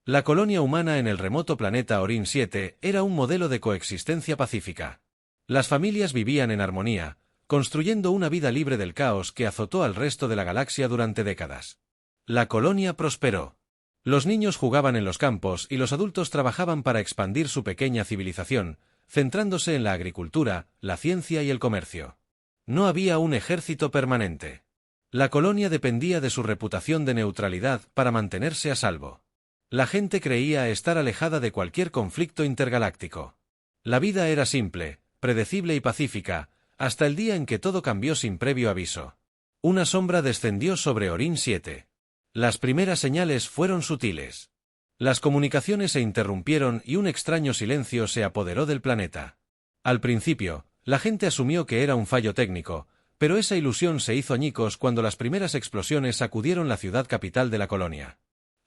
La colonia humana en el remoto planeta Orin 7 era un modelo de coexistencia pacífica. Las familias vivían en armonía, construyendo una vida libre del caos que azotó al resto de la galaxia durante décadas. La colonia prosperó. Los niños jugaban en los campos y los adultos trabajaban para expandir su pequeña civilización, centrándose en la agricultura, la ciencia y el comercio. No había un ejército permanente. La colonia dependía de su reputación de neutralidad para mantenerse a salvo. La gente creía estar alejada de cualquier conflicto intergaláctico. La vida era simple, predecible y pacífica, hasta el día en que todo cambió sin previo aviso. Una sombra descendió sobre Orin 7. Las primeras señales fueron sutiles. Las comunicaciones se interrumpieron y un extraño silencio se apoderó del planeta. Al principio, la gente asumió que era un fallo técnico, pero esa ilusión se hizo añicos cuando las primeras explosiones sacudieron la ciudad capital de la colonia.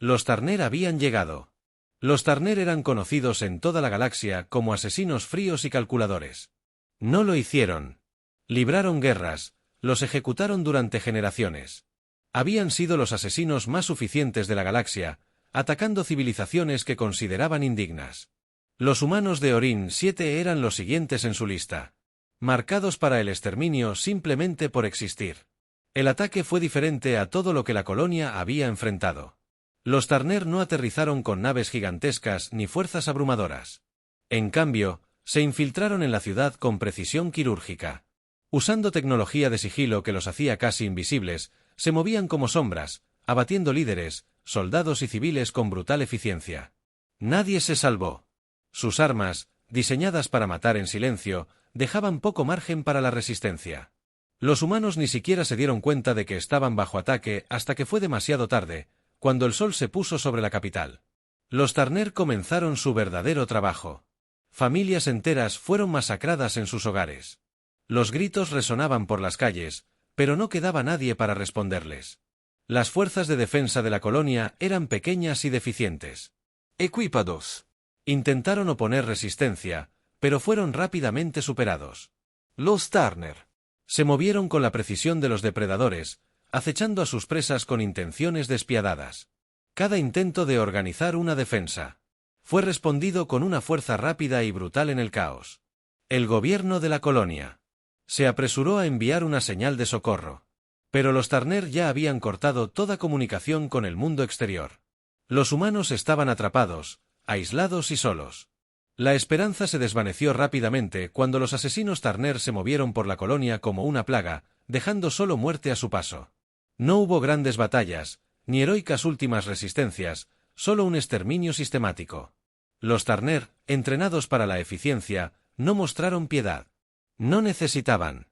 Los Tarner habían llegado. Los Tarner eran conocidos en toda la galaxia como asesinos fríos y calculadores. No lo hicieron. Libraron guerras, los ejecutaron durante generaciones. Habían sido los asesinos más suficientes de la galaxia, atacando civilizaciones que consideraban indignas. Los humanos de Orin 7 eran los siguientes en su lista, marcados para el exterminio simplemente por existir. El ataque fue diferente a todo lo que la colonia había enfrentado. Los Tarner no aterrizaron con naves gigantescas ni fuerzas abrumadoras. En cambio, se infiltraron en la ciudad con precisión quirúrgica. Usando tecnología de sigilo que los hacía casi invisibles, se movían como sombras, abatiendo líderes, soldados y civiles con brutal eficiencia. Nadie se salvó. Sus armas, diseñadas para matar en silencio, dejaban poco margen para la resistencia. Los humanos ni siquiera se dieron cuenta de que estaban bajo ataque hasta que fue demasiado tarde, cuando el sol se puso sobre la capital. Los Tarner comenzaron su verdadero trabajo. Familias enteras fueron masacradas en sus hogares. Los gritos resonaban por las calles, pero no quedaba nadie para responderles. Las fuerzas de defensa de la colonia eran pequeñas y deficientes. Equipados. Intentaron oponer resistencia, pero fueron rápidamente superados. Los Tarner se movieron con la precisión de los depredadores, acechando a sus presas con intenciones despiadadas. Cada intento de organizar una defensa fue respondido con una fuerza rápida y brutal en el caos. El gobierno de la colonia se apresuró a enviar una señal de socorro. Pero los Tarner ya habían cortado toda comunicación con el mundo exterior. Los humanos estaban atrapados, aislados y solos. La esperanza se desvaneció rápidamente cuando los asesinos Tarner se movieron por la colonia como una plaga, dejando solo muerte a su paso. No hubo grandes batallas, ni heroicas últimas resistencias, solo un exterminio sistemático. Los Tarner, entrenados para la eficiencia, no mostraron piedad. No necesitaban.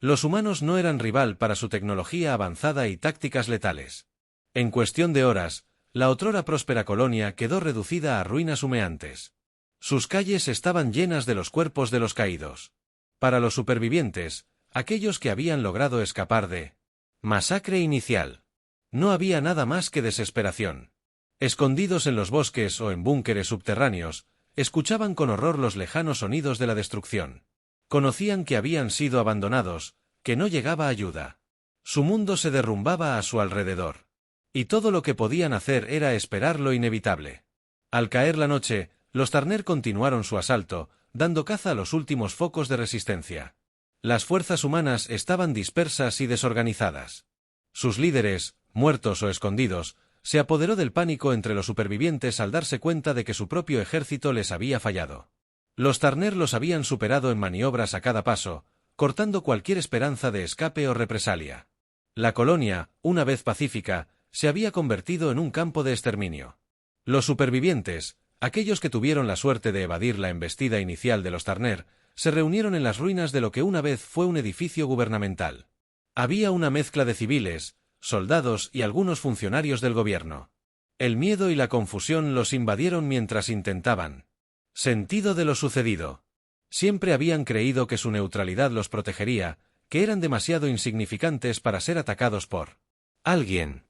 Los humanos no eran rival para su tecnología avanzada y tácticas letales. En cuestión de horas, la otrora próspera colonia quedó reducida a ruinas humeantes. Sus calles estaban llenas de los cuerpos de los caídos. Para los supervivientes, aquellos que habían logrado escapar de masacre inicial, no había nada más que desesperación. Escondidos en los bosques o en búnkeres subterráneos, escuchaban con horror los lejanos sonidos de la destrucción. Conocían que habían sido abandonados, que no llegaba ayuda. Su mundo se derrumbaba a su alrededor. Y todo lo que podían hacer era esperar lo inevitable. Al caer la noche, los Tarner continuaron su asalto, dando caza a los últimos focos de resistencia. Las fuerzas humanas estaban dispersas y desorganizadas. Sus líderes, muertos o escondidos, se apoderó del pánico entre los supervivientes al darse cuenta de que su propio ejército les había fallado. Los Tarner los habían superado en maniobras a cada paso, cortando cualquier esperanza de escape o represalia. La colonia, una vez pacífica, se había convertido en un campo de exterminio. Los supervivientes, aquellos que tuvieron la suerte de evadir la embestida inicial de los Tarner, se reunieron en las ruinas de lo que una vez fue un edificio gubernamental. Había una mezcla de civiles, soldados y algunos funcionarios del gobierno. El miedo y la confusión los invadieron mientras intentaban sentido de lo sucedido. Siempre habían creído que su neutralidad los protegería, que eran demasiado insignificantes para ser atacados por alguien.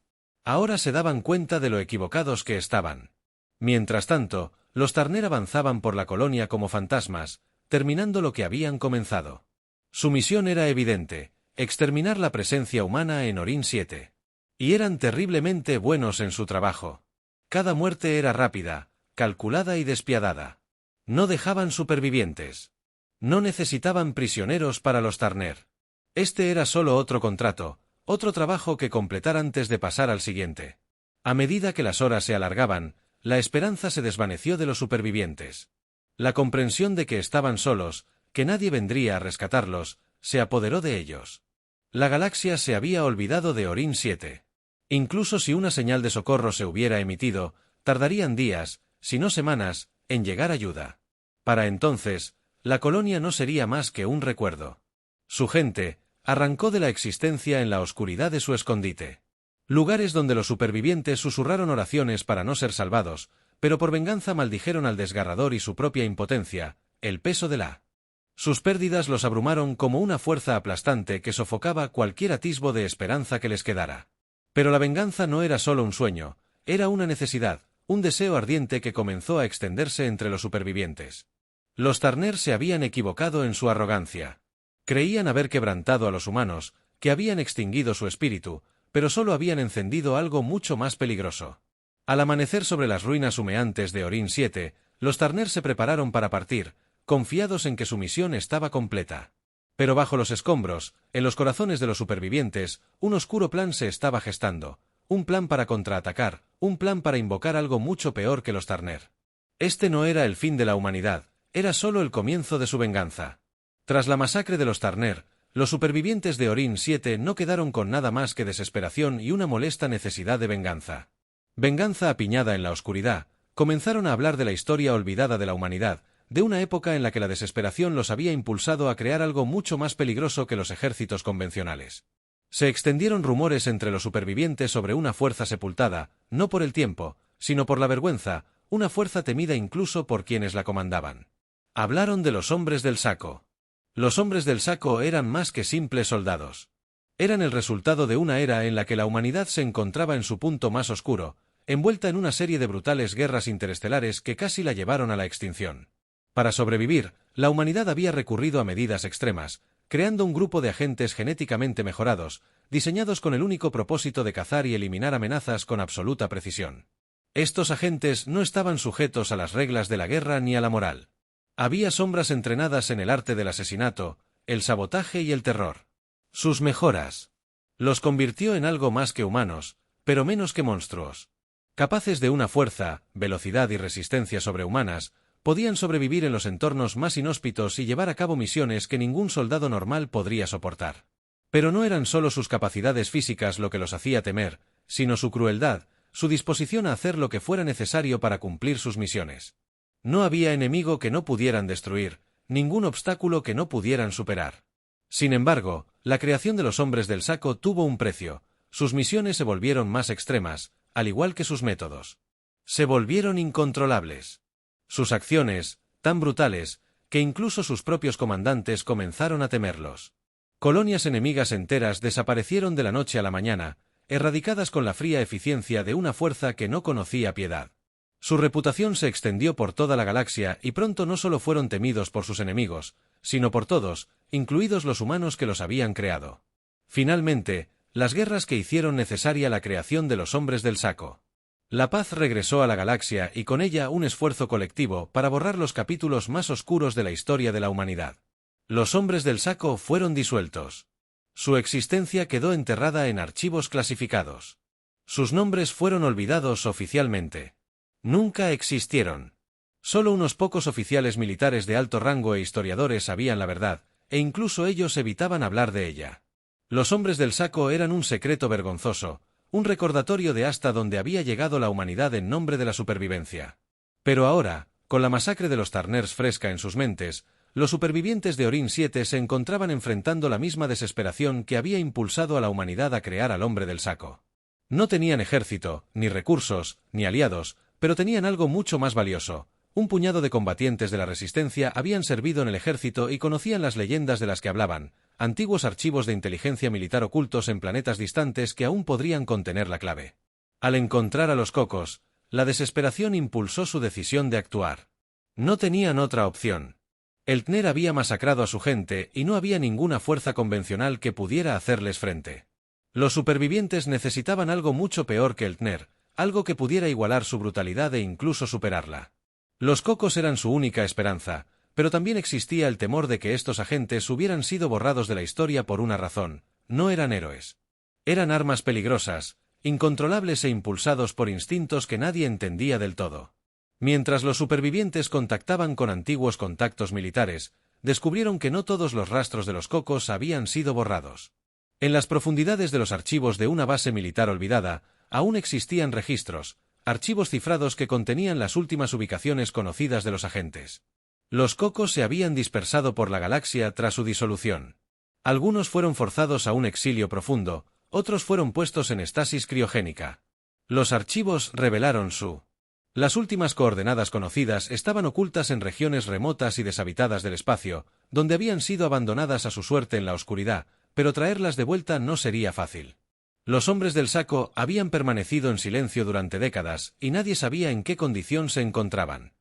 Ahora se daban cuenta de lo equivocados que estaban. Mientras tanto, los Tarner avanzaban por la colonia como fantasmas, terminando lo que habían comenzado. Su misión era evidente: exterminar la presencia humana en Orin 7. Y eran terriblemente buenos en su trabajo. Cada muerte era rápida, calculada y despiadada. No dejaban supervivientes. No necesitaban prisioneros para los Turner. Este era solo otro contrato, otro trabajo que completar antes de pasar al siguiente. A medida que las horas se alargaban, la esperanza se desvaneció de los supervivientes. La comprensión de que estaban solos, que nadie vendría a rescatarlos, se apoderó de ellos. La galaxia se había olvidado de Orin 7. Incluso si una señal de socorro se hubiera emitido, tardarían días, si no semanas, en llegar ayuda. Para entonces, la colonia no sería más que un recuerdo. Su gente arrancó de la existencia en la oscuridad de su escondite. Lugares donde los supervivientes susurraron oraciones para no ser salvados, pero por venganza maldijeron al desgarrador y su propia impotencia, el peso de la. Sus pérdidas los abrumaron como una fuerza aplastante que sofocaba cualquier atisbo de esperanza que les quedara. Pero la venganza no era solo un sueño, era una necesidad, un deseo ardiente que comenzó a extenderse entre los supervivientes. Los Turner se habían equivocado en su arrogancia. Creían haber quebrantado a los humanos, que habían extinguido su espíritu, pero solo habían encendido algo mucho más peligroso. Al amanecer sobre las ruinas humeantes de Orin 7, los Turner se prepararon para partir, confiados en que su misión estaba completa. Pero bajo los escombros, en los corazones de los supervivientes, un oscuro plan se estaba gestando, un plan para contraatacar, un plan para invocar algo mucho peor que los Turner. Este no era el fin de la humanidad, era solo el comienzo de su venganza. Tras la masacre de los Turner, los supervivientes de Orin 7 no quedaron con nada más que desesperación y una molesta necesidad de venganza. Venganza apiñada en la oscuridad, comenzaron a hablar de la historia olvidada de la humanidad, de una época en la que la desesperación los había impulsado a crear algo mucho más peligroso que los ejércitos convencionales. Se extendieron rumores entre los supervivientes sobre una fuerza sepultada, no por el tiempo, sino por la vergüenza, una fuerza temida incluso por quienes la comandaban. Hablaron de los hombres del saco. Los hombres del saco eran más que simples soldados. Eran el resultado de una era en la que la humanidad se encontraba en su punto más oscuro, envuelta en una serie de brutales guerras interestelares que casi la llevaron a la extinción. Para sobrevivir, la humanidad había recurrido a medidas extremas, creando un grupo de agentes genéticamente mejorados, diseñados con el único propósito de cazar y eliminar amenazas con absoluta precisión. Estos agentes no estaban sujetos a las reglas de la guerra ni a la moral. Había sombras entrenadas en el arte del asesinato, el sabotaje y el terror. Sus mejoras los convirtió en algo más que humanos, pero menos que monstruos. Capaces de una fuerza, velocidad y resistencia sobrehumanas, podían sobrevivir en los entornos más inhóspitos y llevar a cabo misiones que ningún soldado normal podría soportar. Pero no eran solo sus capacidades físicas lo que los hacía temer, sino su crueldad, su disposición a hacer lo que fuera necesario para cumplir sus misiones. No había enemigo que no pudieran destruir, ningún obstáculo que no pudieran superar. Sin embargo, la creación de los hombres del saco tuvo un precio, sus misiones se volvieron más extremas, al igual que sus métodos. Se volvieron incontrolables. Sus acciones, tan brutales, que incluso sus propios comandantes comenzaron a temerlos. Colonias enemigas enteras desaparecieron de la noche a la mañana, erradicadas con la fría eficiencia de una fuerza que no conocía piedad. Su reputación se extendió por toda la galaxia y pronto no solo fueron temidos por sus enemigos, sino por todos, incluidos los humanos que los habían creado. Finalmente, las guerras que hicieron necesaria la creación de los hombres del saco. La paz regresó a la galaxia y con ella un esfuerzo colectivo para borrar los capítulos más oscuros de la historia de la humanidad. Los hombres del saco fueron disueltos. Su existencia quedó enterrada en archivos clasificados. Sus nombres fueron olvidados oficialmente. Nunca existieron. Solo unos pocos oficiales militares de alto rango e historiadores sabían la verdad, e incluso ellos evitaban hablar de ella. Los hombres del saco eran un secreto vergonzoso, un recordatorio de hasta dónde había llegado la humanidad en nombre de la supervivencia. Pero ahora, con la masacre de los Turners fresca en sus mentes, los supervivientes de Orin 7 se encontraban enfrentando la misma desesperación que había impulsado a la humanidad a crear al hombre del saco. No tenían ejército, ni recursos, ni aliados, pero tenían algo mucho más valioso. Un puñado de combatientes de la resistencia habían servido en el ejército y conocían las leyendas de las que hablaban, antiguos archivos de inteligencia militar ocultos en planetas distantes que aún podrían contener la clave. Al encontrar a los cocos, la desesperación impulsó su decisión de actuar. No tenían otra opción. El Tner había masacrado a su gente y no había ninguna fuerza convencional que pudiera hacerles frente. Los supervivientes necesitaban algo mucho peor que el Tner, algo que pudiera igualar su brutalidad e incluso superarla. Los cocos eran su única esperanza, pero también existía el temor de que estos agentes hubieran sido borrados de la historia por una razón: no eran héroes. Eran armas peligrosas, incontrolables e impulsados por instintos que nadie entendía del todo. Mientras los supervivientes contactaban con antiguos contactos militares, descubrieron que no todos los rastros de los cocos habían sido borrados. En las profundidades de los archivos de una base militar olvidada, aún existían registros, archivos cifrados que contenían las últimas ubicaciones conocidas de los agentes. Los cocos se habían dispersado por la galaxia tras su disolución. Algunos fueron forzados a un exilio profundo, otros fueron puestos en estasis criogénica. Los archivos revelaron Las últimas coordenadas conocidas estaban ocultas en regiones remotas y deshabitadas del espacio, donde habían sido abandonadas a su suerte en la oscuridad, pero traerlas de vuelta no sería fácil. Los hombres del saco habían permanecido en silencio durante décadas, y nadie sabía en qué condición se encontraban.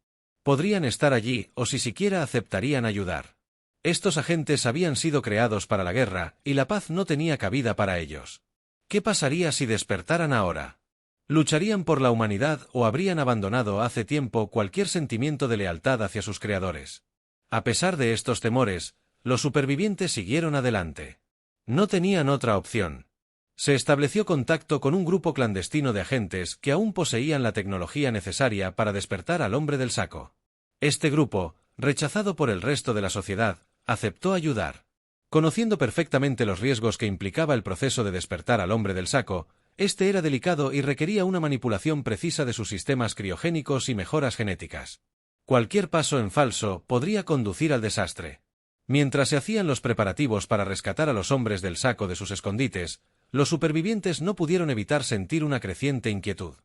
Podrían estar allí, o si siquiera aceptarían ayudar. Estos agentes habían sido creados para la guerra, y la paz no tenía cabida para ellos. ¿Qué pasaría si despertaran ahora? ¿Lucharían por la humanidad o habrían abandonado hace tiempo cualquier sentimiento de lealtad hacia sus creadores? A pesar de estos temores, los supervivientes siguieron adelante. No tenían otra opción. Se estableció contacto con un grupo clandestino de agentes que aún poseían la tecnología necesaria para despertar al hombre del saco. Este grupo, rechazado por el resto de la sociedad, aceptó ayudar. Conociendo perfectamente los riesgos que implicaba el proceso de despertar al hombre del saco, este era delicado y requería una manipulación precisa de sus sistemas criogénicos y mejoras genéticas. Cualquier paso en falso podría conducir al desastre. Mientras se hacían los preparativos para rescatar a los hombres del saco de sus escondites, los supervivientes no pudieron evitar sentir una creciente inquietud.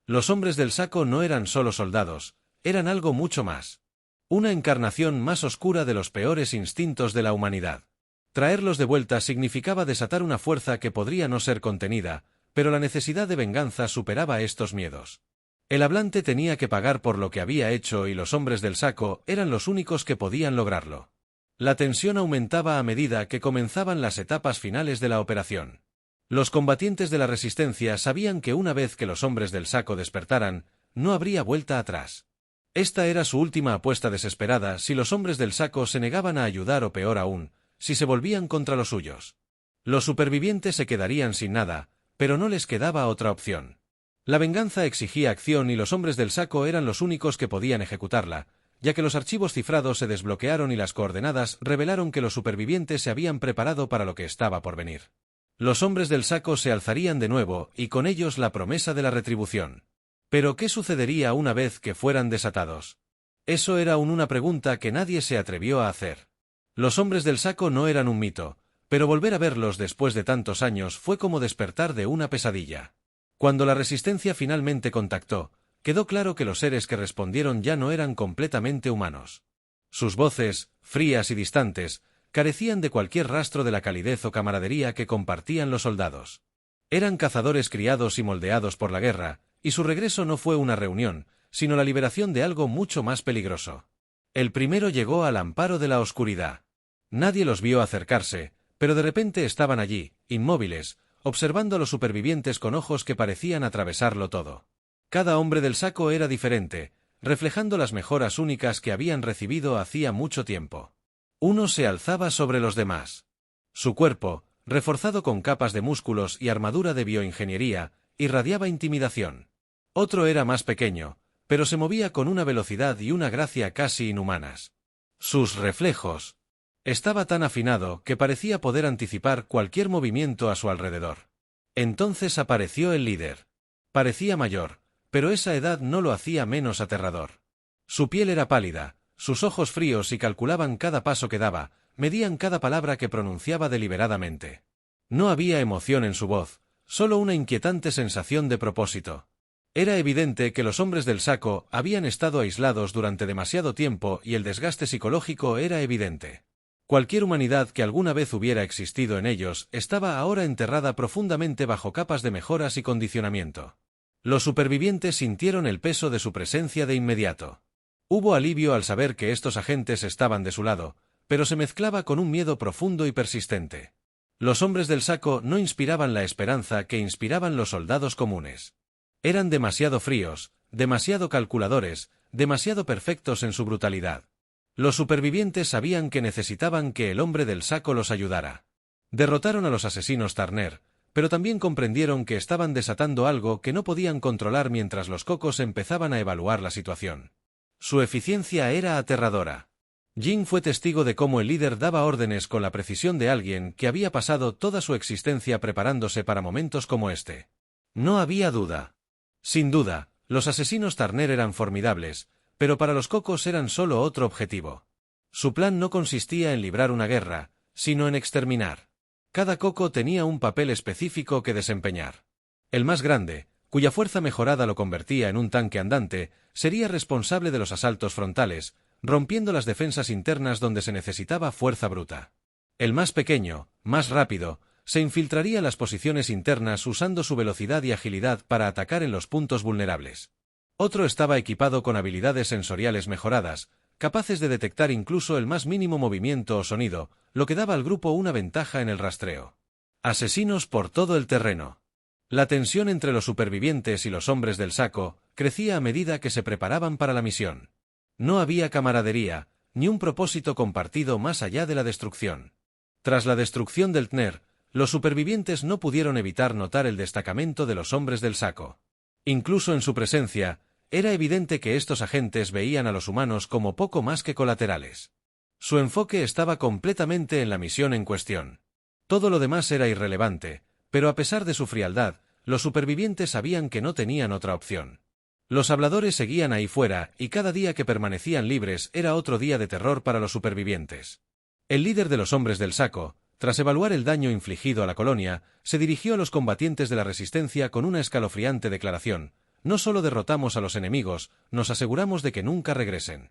Los hombres del saco no eran solo soldados, eran algo mucho más. Una encarnación más oscura de los peores instintos de la humanidad. Traerlos de vuelta significaba desatar una fuerza que podría no ser contenida, pero la necesidad de venganza superaba estos miedos. El hablante tenía que pagar por lo que había hecho y los hombres del saco eran los únicos que podían lograrlo. La tensión aumentaba a medida que comenzaban las etapas finales de la operación. Los combatientes de la resistencia sabían que una vez que los hombres del saco despertaran, no habría vuelta atrás. Esta era su última apuesta desesperada si los hombres del saco se negaban a ayudar o peor aún, si se volvían contra los suyos. Los supervivientes se quedarían sin nada, pero no les quedaba otra opción. La venganza exigía acción y los hombres del saco eran los únicos que podían ejecutarla, ya que los archivos cifrados se desbloquearon y las coordenadas revelaron que los supervivientes se habían preparado para lo que estaba por venir. Los hombres del saco se alzarían de nuevo y con ellos la promesa de la retribución. ¿Pero qué sucedería una vez que fueran desatados? Eso era una pregunta que nadie se atrevió a hacer. Los hombres del saco no eran un mito, pero volver a verlos después de tantos años fue como despertar de una pesadilla. Cuando la resistencia finalmente contactó, quedó claro que los seres que respondieron ya no eran completamente humanos. Sus voces, frías y distantes, carecían de cualquier rastro de la calidez o camaradería que compartían los soldados. Eran cazadores criados y moldeados por la guerra, y su regreso no fue una reunión, sino la liberación de algo mucho más peligroso. El primero llegó al amparo de la oscuridad. Nadie los vio acercarse, pero de repente estaban allí, inmóviles, observando a los supervivientes con ojos que parecían atravesarlo todo. Cada hombre del saco era diferente, reflejando las mejoras únicas que habían recibido hacía mucho tiempo. Uno se alzaba sobre los demás. Su cuerpo, reforzado con capas de músculos y armadura de bioingeniería, irradiaba intimidación. Otro era más pequeño, pero se movía con una velocidad y una gracia casi inhumanas. Sus reflejos. Estaba tan afinado que parecía poder anticipar cualquier movimiento a su alrededor. Entonces apareció el líder. Parecía mayor, pero esa edad no lo hacía menos aterrador. Su piel era pálida, sus ojos fríos y calculaban cada paso que daba, medían cada palabra que pronunciaba deliberadamente. No había emoción en su voz, solo una inquietante sensación de propósito. Era evidente que los hombres del saco habían estado aislados durante demasiado tiempo y el desgaste psicológico era evidente. Cualquier humanidad que alguna vez hubiera existido en ellos estaba ahora enterrada profundamente bajo capas de mejoras y condicionamiento. Los supervivientes sintieron el peso de su presencia de inmediato. Hubo alivio al saber que estos agentes estaban de su lado, pero se mezclaba con un miedo profundo y persistente. Los hombres del saco no inspiraban la esperanza que inspiraban los soldados comunes. Eran demasiado fríos, demasiado calculadores, demasiado perfectos en su brutalidad. Los supervivientes sabían que necesitaban que el hombre del saco los ayudara. Derrotaron a los asesinos Turner, pero también comprendieron que estaban desatando algo que no podían controlar mientras los cocos empezaban a evaluar la situación. Su eficiencia era aterradora. Jin fue testigo de cómo el líder daba órdenes con la precisión de alguien que había pasado toda su existencia preparándose para momentos como este. No había duda. Sin duda, los asesinos Turner eran formidables, pero para los cocos eran solo otro objetivo. Su plan no consistía en librar una guerra, sino en exterminar. Cada coco tenía un papel específico que desempeñar. El más grande, cuya fuerza mejorada lo convertía en un tanque andante, sería responsable de los asaltos frontales, rompiendo las defensas internas donde se necesitaba fuerza bruta. El más pequeño, más rápido, se infiltraría en las posiciones internas usando su velocidad y agilidad para atacar en los puntos vulnerables. Otro estaba equipado con habilidades sensoriales mejoradas, capaces de detectar incluso el más mínimo movimiento o sonido, lo que daba al grupo una ventaja en el rastreo. Asesinos por todo el terreno. La tensión entre los supervivientes y los hombres del saco crecía a medida que se preparaban para la misión. No había camaradería, ni un propósito compartido más allá de la destrucción. Tras la destrucción del Tner, los supervivientes no pudieron evitar notar el destacamento de los hombres del saco. Incluso en su presencia, era evidente que estos agentes veían a los humanos como poco más que colaterales. Su enfoque estaba completamente en la misión en cuestión. Todo lo demás era irrelevante, pero a pesar de su frialdad, los supervivientes sabían que no tenían otra opción. Los habladores seguían ahí fuera, y cada día que permanecían libres era otro día de terror para los supervivientes. El líder de los hombres del saco, tras evaluar el daño infligido a la colonia, se dirigió a los combatientes de la resistencia con una escalofriante declaración: no solo derrotamos a los enemigos, nos aseguramos de que nunca regresen.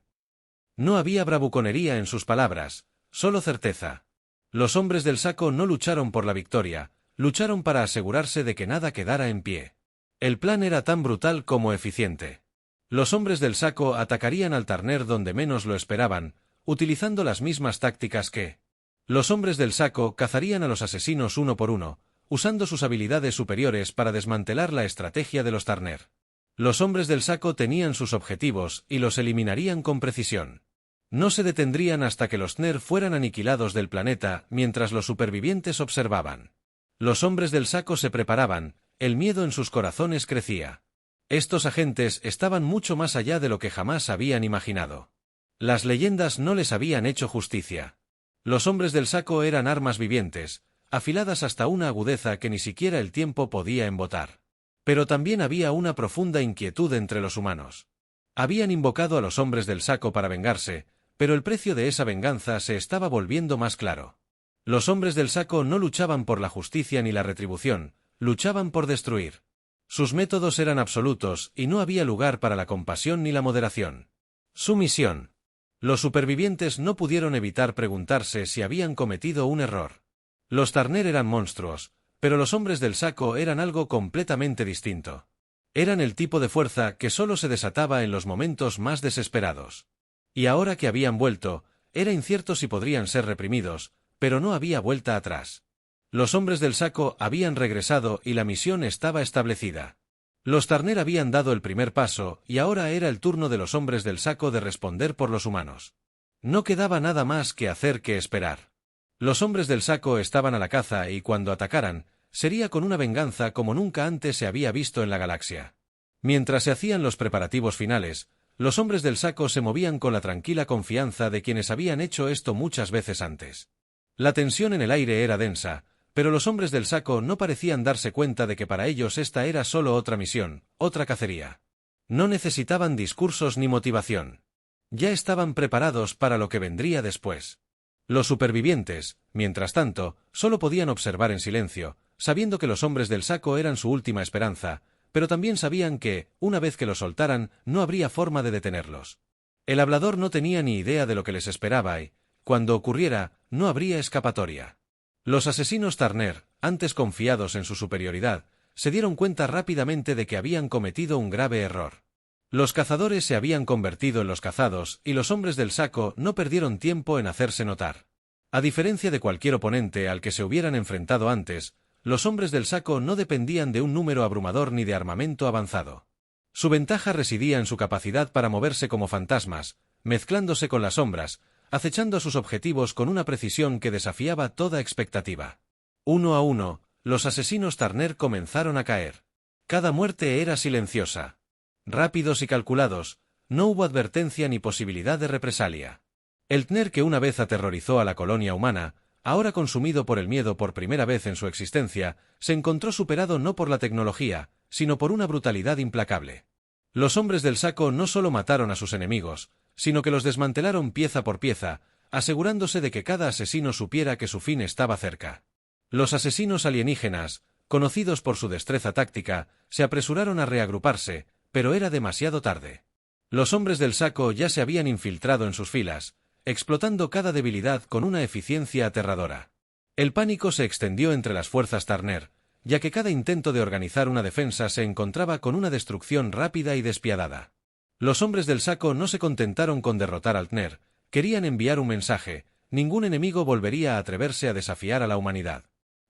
No había bravuconería en sus palabras, solo certeza. Los hombres del saco no lucharon por la victoria, lucharon para asegurarse de que nada quedara en pie. El plan era tan brutal como eficiente. Los hombres del saco atacarían al Turner donde menos lo esperaban, utilizando las mismas tácticas que los hombres del saco cazarían a los asesinos uno por uno, usando sus habilidades superiores para desmantelar la estrategia de los Turner. Los hombres del saco tenían sus objetivos y los eliminarían con precisión. No se detendrían hasta que los Tner fueran aniquilados del planeta mientras los supervivientes observaban. Los hombres del saco se preparaban, el miedo en sus corazones crecía. Estos agentes estaban mucho más allá de lo que jamás habían imaginado. Las leyendas no les habían hecho justicia. Los hombres del saco eran armas vivientes, afiladas hasta una agudeza que ni siquiera el tiempo podía embotar. Pero también había una profunda inquietud entre los humanos. Habían invocado a los hombres del saco para vengarse, pero el precio de esa venganza se estaba volviendo más claro. Los hombres del saco no luchaban por la justicia ni la retribución, luchaban por destruir. Sus métodos eran absolutos y no había lugar para la compasión ni la moderación. Su misión. Los supervivientes no pudieron evitar preguntarse si habían cometido un error. Los Turner eran monstruos, pero los hombres del saco eran algo completamente distinto. Eran el tipo de fuerza que solo se desataba en los momentos más desesperados. Y ahora que habían vuelto, era incierto si podrían ser reprimidos, pero no había vuelta atrás. Los hombres del saco habían regresado y la misión estaba establecida. Los Turner habían dado el primer paso y ahora era el turno de los hombres del saco de responder por los humanos. No quedaba nada más que hacer que esperar. Los hombres del saco estaban a la caza y cuando atacaran, sería con una venganza como nunca antes se había visto en la galaxia. Mientras se hacían los preparativos finales, los hombres del saco se movían con la tranquila confianza de quienes habían hecho esto muchas veces antes. La tensión en el aire era densa, pero los hombres del saco no parecían darse cuenta de que para ellos esta era solo otra misión, otra cacería. No necesitaban discursos ni motivación. Ya estaban preparados para lo que vendría después. Los supervivientes, mientras tanto, solo podían observar en silencio, sabiendo que los hombres del saco eran su última esperanza, pero también sabían que, una vez que los soltaran, no habría forma de detenerlos. El hablador no tenía ni idea de lo que les esperaba y, cuando ocurriera, no habría escapatoria. Los asesinos Turner, antes confiados en su superioridad, se dieron cuenta rápidamente de que habían cometido un grave error. Los cazadores se habían convertido en los cazados y los hombres del saco no perdieron tiempo en hacerse notar. A diferencia de cualquier oponente al que se hubieran enfrentado antes, los hombres del saco no dependían de un número abrumador ni de armamento avanzado. Su ventaja residía en su capacidad para moverse como fantasmas, mezclándose con las sombras, acechando a sus objetivos con una precisión que desafiaba toda expectativa. Uno a uno, los asesinos Turner comenzaron a caer. Cada muerte era silenciosa. Rápidos y calculados, no hubo advertencia ni posibilidad de represalia. El Turner que una vez aterrorizó a la colonia humana, ahora consumido por el miedo por primera vez en su existencia, se encontró superado no por la tecnología, sino por una brutalidad implacable. Los hombres del saco no solo mataron a sus enemigos, sino que los desmantelaron pieza por pieza, asegurándose de que cada asesino supiera que su fin estaba cerca. Los asesinos alienígenas, conocidos por su destreza táctica, se apresuraron a reagruparse, pero era demasiado tarde. Los hombres del saco ya se habían infiltrado en sus filas, explotando cada debilidad con una eficiencia aterradora. El pánico se extendió entre las fuerzas Turner, ya que cada intento de organizar una defensa se encontraba con una destrucción rápida y despiadada. Los hombres del saco no se contentaron con derrotar al Turner, querían enviar un mensaje: ningún enemigo volvería a atreverse a desafiar a la humanidad.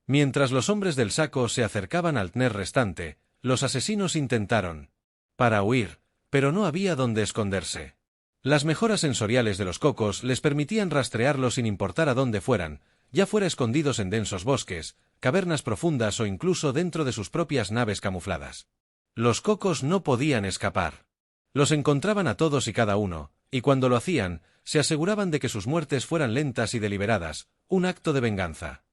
Mientras los hombres del saco se acercaban al Turner restante, los asesinos intentaron para huir, pero no había dónde esconderse. Las mejoras sensoriales de los cocos les permitían rastrearlos sin importar a dónde fueran, ya fuera escondidos en densos bosques, cavernas profundas o incluso dentro de sus propias naves camufladas. Los cocos no podían escapar. Los encontraban a todos y cada uno, y cuando lo hacían, se aseguraban de que sus muertes fueran lentas y deliberadas, un acto de venganza.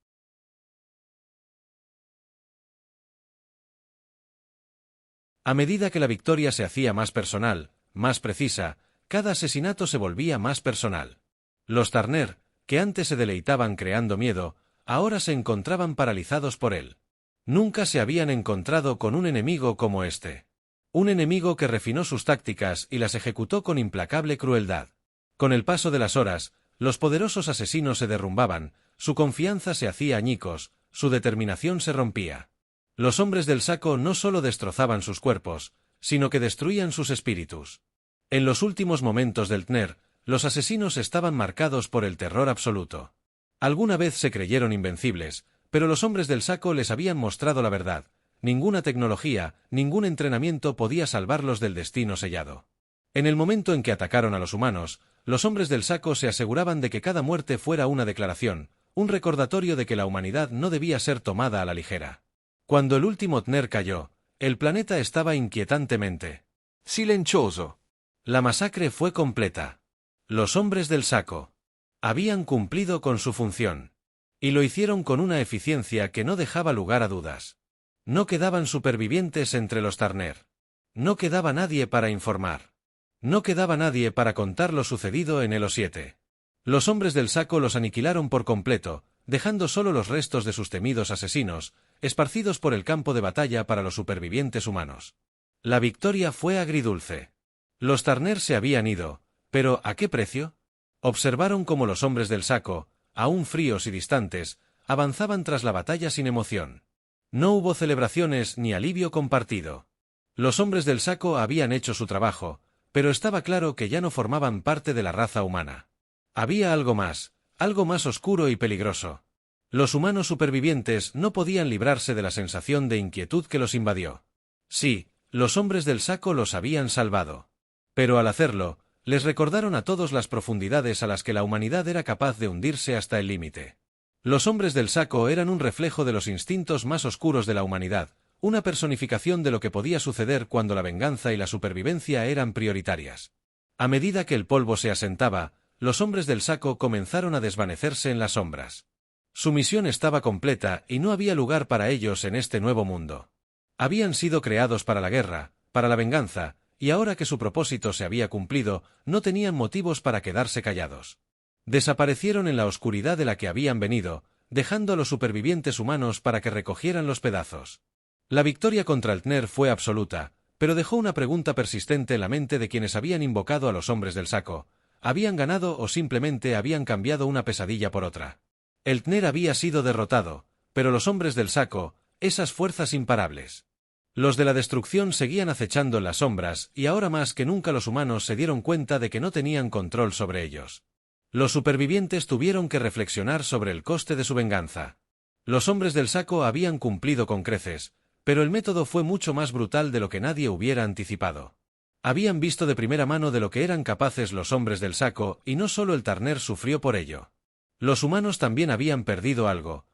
A medida que la victoria se hacía más personal, más precisa, cada asesinato se volvía más personal. Los Turner, que antes se deleitaban creando miedo, ahora se encontraban paralizados por él. Nunca se habían encontrado con un enemigo como este. Un enemigo que refinó sus tácticas y las ejecutó con implacable crueldad. Con el paso de las horas, los poderosos asesinos se derrumbaban, su confianza se hacía añicos, su determinación se rompía. Los hombres del saco no solo destrozaban sus cuerpos, sino que destruían sus espíritus. En los últimos momentos del Turner, los asesinos estaban marcados por el terror absoluto. Alguna vez se creyeron invencibles, pero los hombres del saco les habían mostrado la verdad: ninguna tecnología, ningún entrenamiento podía salvarlos del destino sellado. En el momento en que atacaron a los humanos, los hombres del saco se aseguraban de que cada muerte fuera una declaración, un recordatorio de que la humanidad no debía ser tomada a la ligera. Cuando el último Turner cayó, el planeta estaba inquietantemente silencioso. La masacre fue completa. Los hombres del saco habían cumplido con su función. Y lo hicieron con una eficiencia que no dejaba lugar a dudas. No quedaban supervivientes entre los Turner. No quedaba nadie para informar. No quedaba nadie para contar lo sucedido en el O7. Los hombres del saco los aniquilaron por completo, dejando solo los restos de sus temidos asesinos, esparcidos por el campo de batalla para los supervivientes humanos. La victoria fue agridulce. Los Turner se habían ido, pero ¿a qué precio? Observaron cómo los hombres del saco, aún fríos y distantes, avanzaban tras la batalla sin emoción. No hubo celebraciones ni alivio compartido. Los hombres del saco habían hecho su trabajo, pero estaba claro que ya no formaban parte de la raza humana. Había algo más oscuro y peligroso. Los humanos supervivientes no podían librarse de la sensación de inquietud que los invadió. Sí, los hombres del saco los habían salvado. Pero al hacerlo, les recordaron a todos las profundidades a las que la humanidad era capaz de hundirse hasta el límite. Los hombres del saco eran un reflejo de los instintos más oscuros de la humanidad, una personificación de lo que podía suceder cuando la venganza y la supervivencia eran prioritarias. A medida que el polvo se asentaba, los hombres del saco comenzaron a desvanecerse en las sombras. Su misión estaba completa y no había lugar para ellos en este nuevo mundo. Habían sido creados para la guerra, para la venganza, y ahora que su propósito se había cumplido, no tenían motivos para quedarse callados. Desaparecieron en la oscuridad de la que habían venido, dejando a los supervivientes humanos para que recogieran los pedazos. La victoria contra el Turner fue absoluta, pero dejó una pregunta persistente en la mente de quienes habían invocado a los hombres del saco: ¿habían ganado o simplemente habían cambiado una pesadilla por otra? El Turner había sido derrotado, pero los hombres del saco, esas fuerzas imparables. Los de la destrucción seguían acechando en las sombras, y ahora más que nunca los humanos se dieron cuenta de que no tenían control sobre ellos. Los supervivientes tuvieron que reflexionar sobre el coste de su venganza. Los hombres del saco habían cumplido con creces, pero el método fue mucho más brutal de lo que nadie hubiera anticipado. Habían visto de primera mano de lo que eran capaces los hombres del saco, y no solo el Turner sufrió por ello. Los humanos también habían perdido algo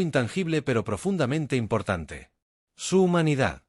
intangible pero profundamente importante. Su humanidad.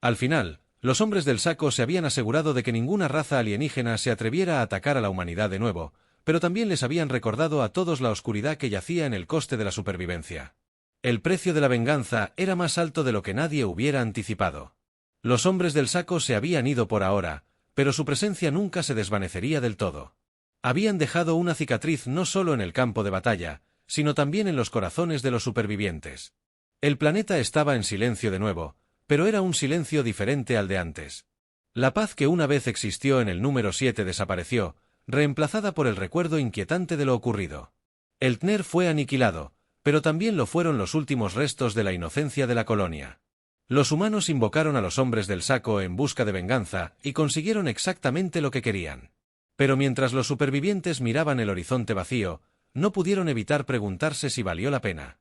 Al final, los hombres del saco se habían asegurado de que ninguna raza alienígena se atreviera a atacar a la humanidad de nuevo, pero también les habían recordado a todos la oscuridad que yacía en el coste de la supervivencia. El precio de la venganza era más alto de lo que nadie hubiera anticipado. Los hombres del saco se habían ido por ahora, pero su presencia nunca se desvanecería del todo. Habían dejado una cicatriz no solo en el campo de batalla, sino también en los corazones de los supervivientes. El planeta estaba en silencio de nuevo, pero era un silencio diferente al de antes. La paz que una vez existió en el número 7 desapareció, reemplazada por el recuerdo inquietante de lo ocurrido. El TNER fue aniquilado, pero también lo fueron los últimos restos de la inocencia de la colonia. Los humanos invocaron a los hombres del saco en busca de venganza y consiguieron exactamente lo que querían. Pero mientras los supervivientes miraban el horizonte vacío, no pudieron evitar preguntarse si valió la pena.